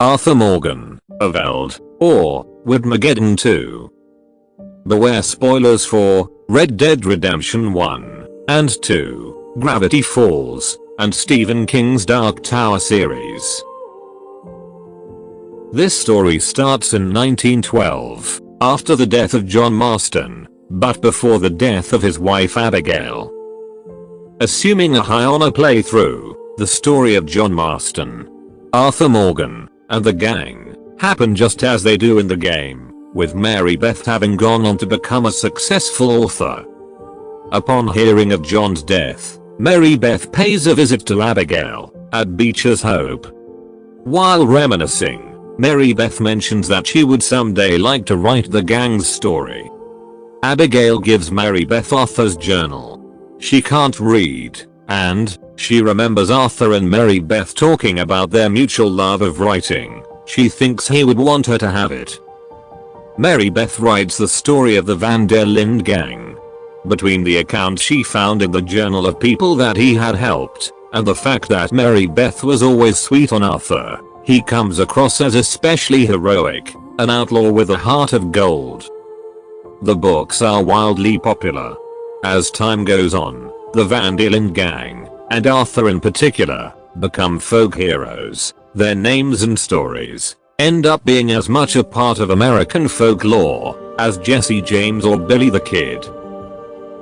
Arthur Morgan, of Eld, or Weirdmageddon 2. Beware spoilers for Red Dead Redemption 1 and 2, Gravity Falls, and Stephen King's Dark Tower series. This story starts in 1912, after the death of John Marston, but before the death of his wife Abigail. Assuming a high honor playthrough, the story of John Marston, Arthur Morgan, and the gang happen just as they do in the game, with Mary Beth having gone on to become a successful author. Upon hearing of John's death, Mary Beth pays a visit to Abigail at Beecher's Hope. While reminiscing, Mary Beth mentions that she would someday like to write the gang's story. Abigail gives Mary Beth Arthur's journal. She can't read, and she remembers Arthur and Mary Beth talking about their mutual love of writing. She thinks he would want her to have it. Mary Beth writes the story of the Van der Linde gang. Between the accounts she found in the journal of people that he had helped, and the fact that Mary Beth was always sweet on Arthur, he comes across as especially heroic, an outlaw with a heart of gold. The books are wildly popular. As time goes on, the Van der Linde gang, and Arthur in particular, become folk heroes. Their names and stories end up being as much a part of American folklore as Jesse James or Billy the Kid.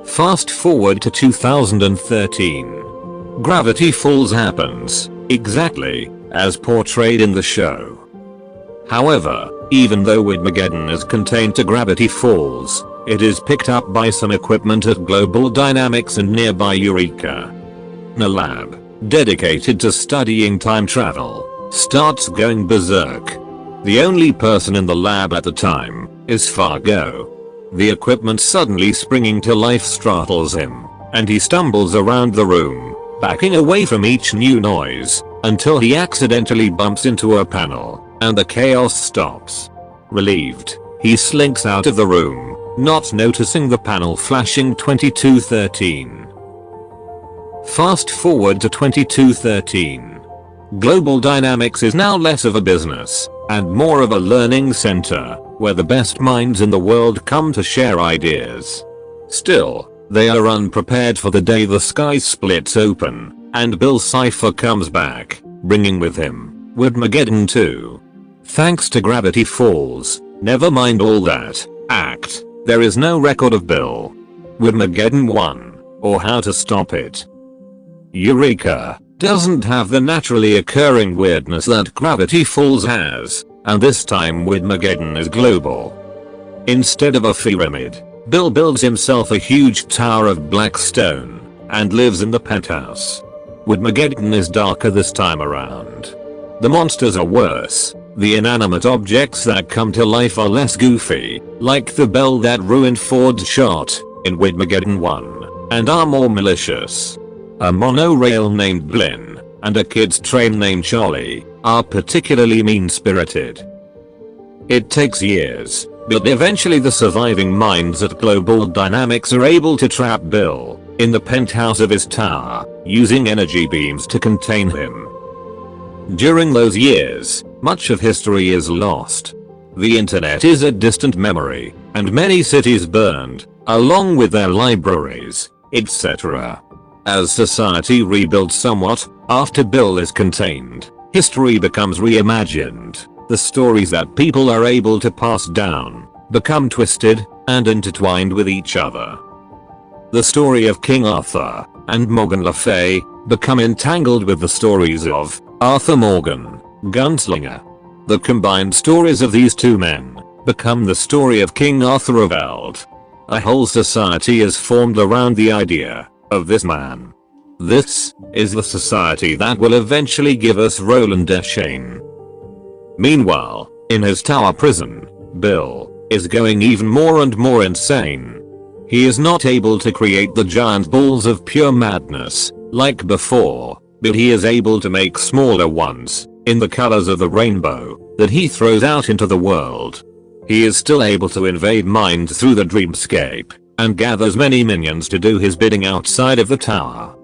Fast forward to 2013. Gravity Falls happens, exactly as portrayed in the show. However, even though Weirdmageddon is contained to Gravity Falls, it is picked up by some equipment at Global Dynamics and nearby Eureka. A lab dedicated to studying time travel starts going berserk. The only person in the lab at the time is Fargo. The equipment suddenly springing to life startles him, and he stumbles around the room, backing away from each new noise, until he accidentally bumps into a panel, and the chaos stops. Relieved, he slinks out of the room, not noticing the panel flashing 2213. Fast forward to 2213. Global Dynamics is now less of a business, and more of a learning center, where the best minds in the world come to share ideas. Still, they are unprepared for the day the sky splits open, and Bill Cipher comes back, bringing with him Weirdmageddon 2. Thanks to Gravity Falls, never mind all that, there is no record of Bill, Weirdmageddon 1, or how to stop it. Eureka doesn't have the naturally occurring weirdness that Gravity Falls has, and this time Weirdmageddon is global. Instead of a pyramid, Bill builds himself a huge tower of black stone, and lives in the penthouse. Weirdmageddon is darker this time around. The monsters are worse, the inanimate objects that come to life are less goofy, like the bell that ruined Ford's shot in Weirdmageddon 1, and are more malicious. A monorail named Blinn, and a kid's train named Charlie, are particularly mean-spirited. It takes years, but eventually the surviving minds at Global Dynamics are able to trap Bill in the penthouse of his tower, using energy beams to contain him. During those years, much of history is lost. The internet is a distant memory, and many cities burned, along with their libraries, etc. As society rebuilds somewhat, after Bill is contained, history becomes reimagined. The stories that people are able to pass down become twisted and intertwined with each other. The story of King Arthur and Morgan Le Fay become entangled with the stories of Arthur Morgan, Gunslinger. The combined stories of these two men become the story of King Arthur of Eld. A whole society is formed around the idea of this man. This is the society that will eventually give us Roland Deschain. Meanwhile, in his tower prison, Bill is going even more and more insane. He is not able to create the giant balls of pure madness like before, but he is able to make smaller ones in the colors of the rainbow that he throws out into the world. He is still able to invade minds through the dreamscape and gathers many minions to do his bidding outside of the tower.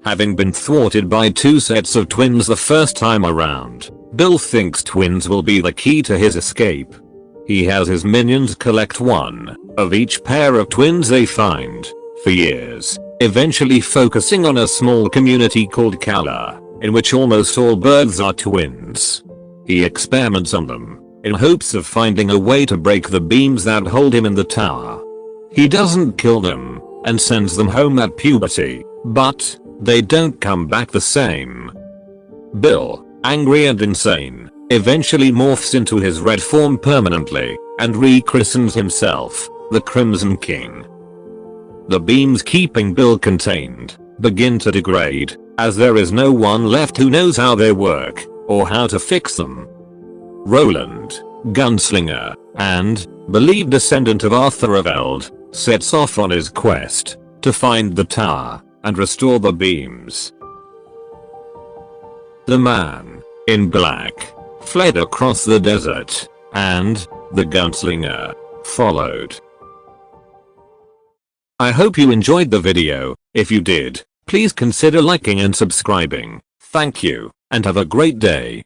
Having been thwarted by two sets of twins the first time around, Bill thinks twins will be the key to his escape. He has his minions collect one of each pair of twins they find for years, eventually focusing on a small community called Kala, in which almost all birds are twins. He experiments on them in hopes of finding a way to break the beams that hold him in the tower. He doesn't kill them and sends them home at puberty, but they don't come back the same. Bill, angry and insane, eventually morphs into his red form permanently and rechristens himself the Crimson King. The beams keeping Bill contained begin to degrade, as there is no one left who knows how they work or how to fix them. Roland, gunslinger and believed descendant of Arthur of Eld, sets off on his quest to find the tower and restore the beams. The man in black fled across the desert, and the gunslinger followed. I hope you enjoyed the video. If you did, please consider liking and subscribing. Thank you, and have a great day.